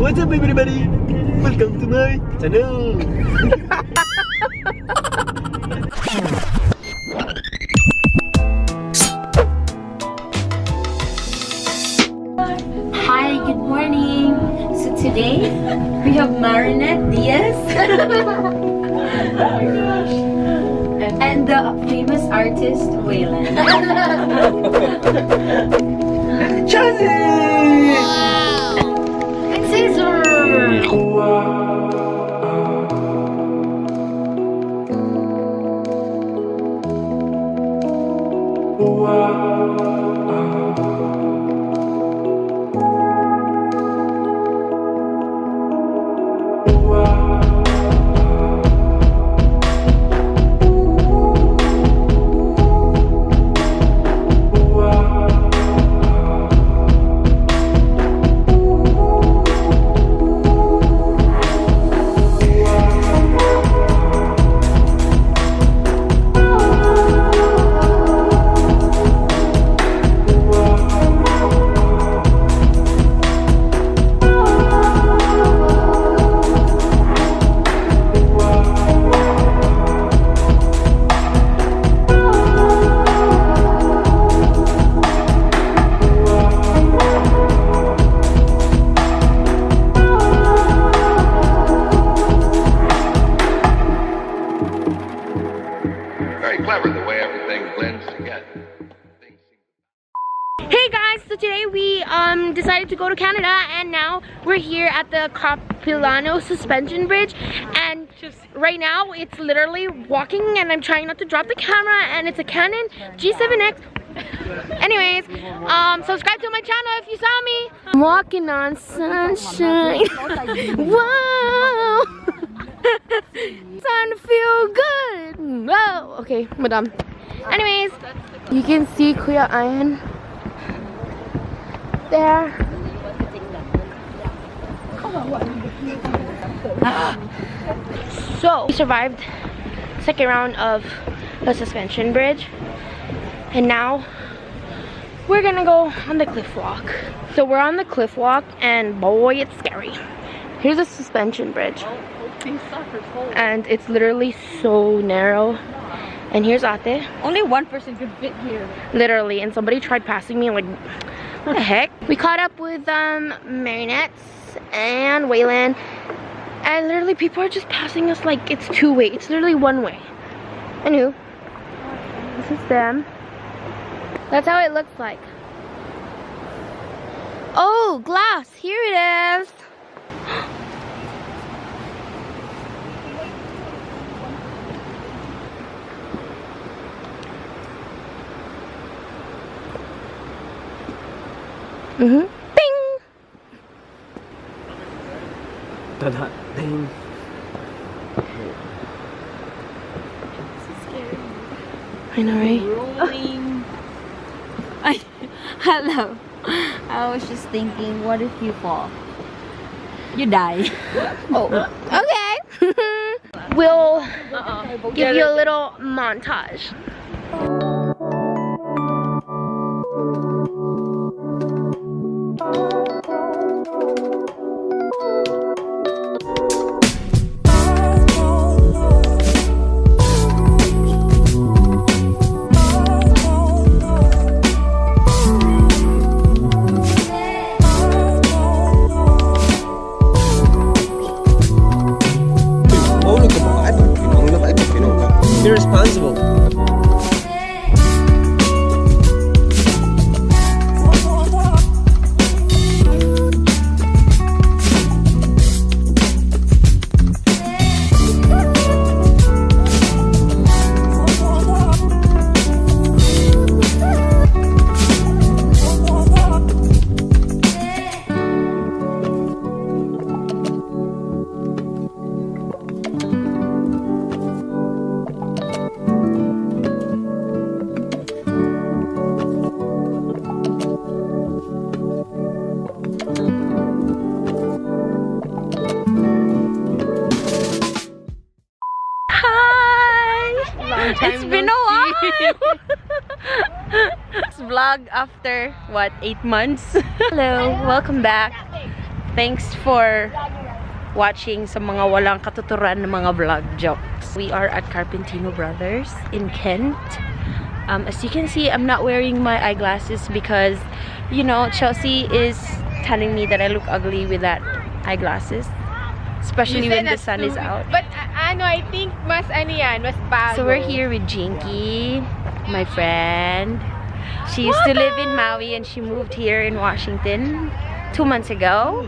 What's up everybody? Welcome to my channel. Hi, good morning. So today we have Marinette Diaz and the famous artist Waylon. Chazzy! And Caesar. The way everything blends together. Hey guys, so today we decided to go to Canada, and now we're here at the Capilano suspension bridge, and right now it's literally walking, and I'm trying not to drop the camera, and it's a Canon G7X. Anyways, subscribe to my channel if you saw me. I'm walking on sunshine. Wow. Time to feel good. Whoa. Okay, madam. Anyways, you can see Kuya Ian there. So we survived second round of the suspension bridge, and now we're gonna go on the cliff walk. So we're on the cliff walk, and boy, it's scary. Here's a suspension bridge, and it's literally so narrow. And here's Ate. Only one person could fit here. Literally, and somebody tried passing me, like, what the heck? We caught up with Marinette and Waylon, and literally people are just passing us like it's two-way. It's literally one way. Anywho, this is them. That's how it looks like. Oh, glass, here it is. Bing! Tada! Ding! So scary. I know, right? Rolling. Hello. I was just thinking, what if you fall? You die. Oh, okay. We'll give you a little montage. Irresponsible. It's been a while. Vlog after what, 8 months? Hello, welcome back. Thanks for watching sa mga walang katuturan ng mga vlog jokes. We are at Carpentino Brothers in Kent. As you can see, I'm not wearing my eyeglasses because, you know, Chelsea is telling me that I look ugly with that eyeglasses. Especially when the sun is out. But I think mas mas bago. So we're here with Jinky, my friend. She used to live in Maui and she moved here in Washington 2 months ago.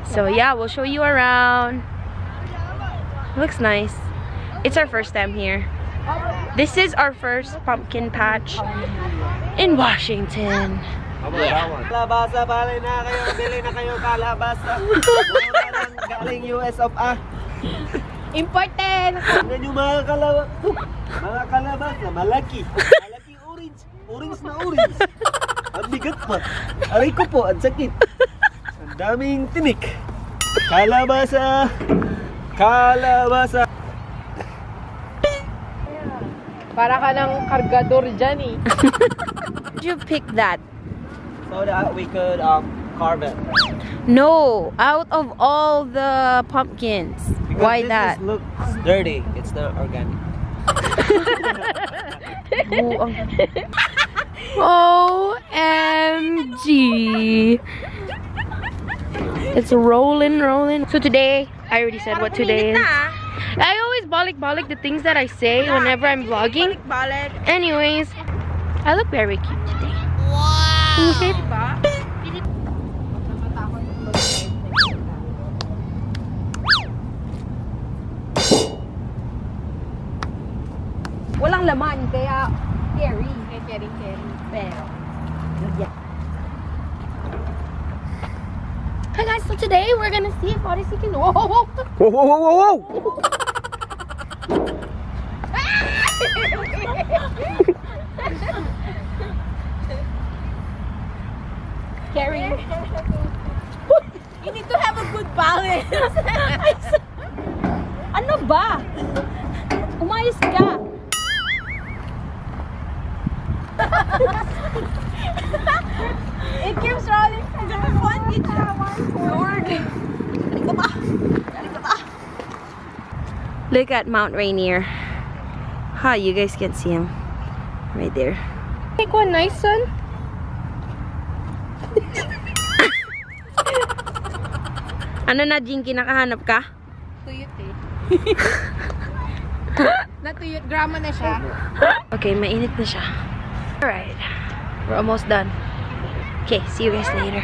So yeah, we'll show you around. Looks nice. It's our first time here. This is our first pumpkin patch in Washington. Kalabasa, bali na kayo, bili na kayo kalabasa. Mura lang galing US of A. Important! Tingnan nyo mga kalabasa, malaki. Malaki orange. Orange na orange. Ang bigat pa. Aray ko po, ang sakit. Ang daming tinik. Kalabasa. Kalabasa. Para ka ng kargador dyan eh. Did you pick that? So that we could carve it. No, out of all the pumpkins. Because Why this that? looks dirty. It's not organic. OMG. It's rolling. So today, I already said what today is. I always balik the things that I say whenever I'm vlogging. Anyways, I look very cute today. Wow! Can you say it? Walang laman, kaya carry. Carry. Pero, Yeah. Hi guys, so today we're gonna see if Odyssey can. Whoa! Whoa, whoa, whoa, whoa, whoa! carry. You need to have a good balance. Ano ba? Umayos ka. It keeps rolling. One each Lord. Look at Mount Rainier. Ha, you guys can see him right there. Make one nice son. Ano na, Jinky, nakahanap ka? Tuyot eh. Natuyot, drama na siya. Okay, mainit na siya. Alright, we're almost done. Okay, see you guys later.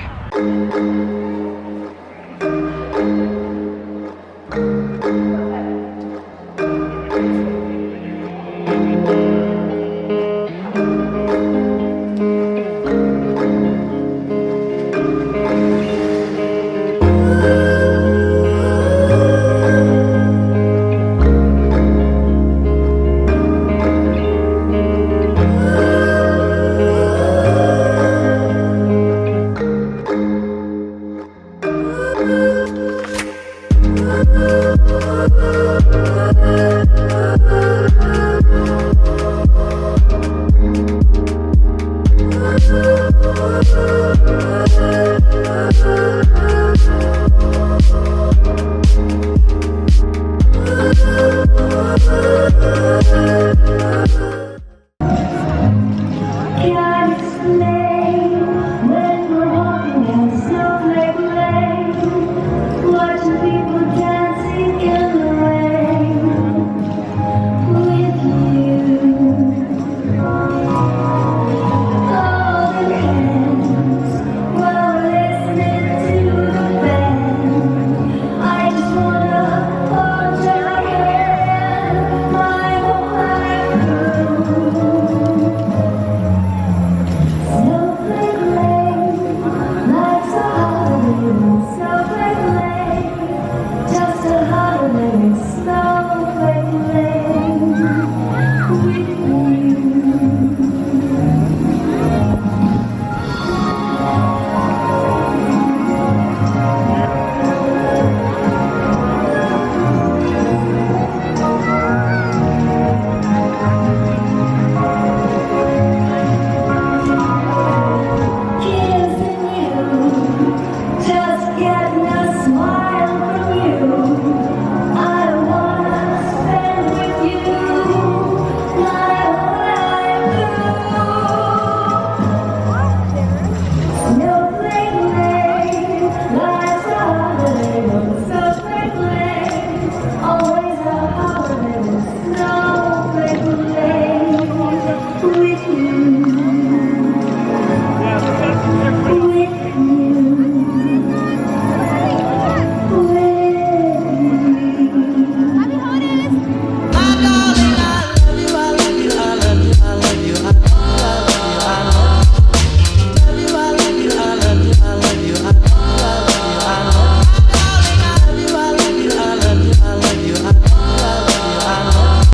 Yeah, we gotta be careful.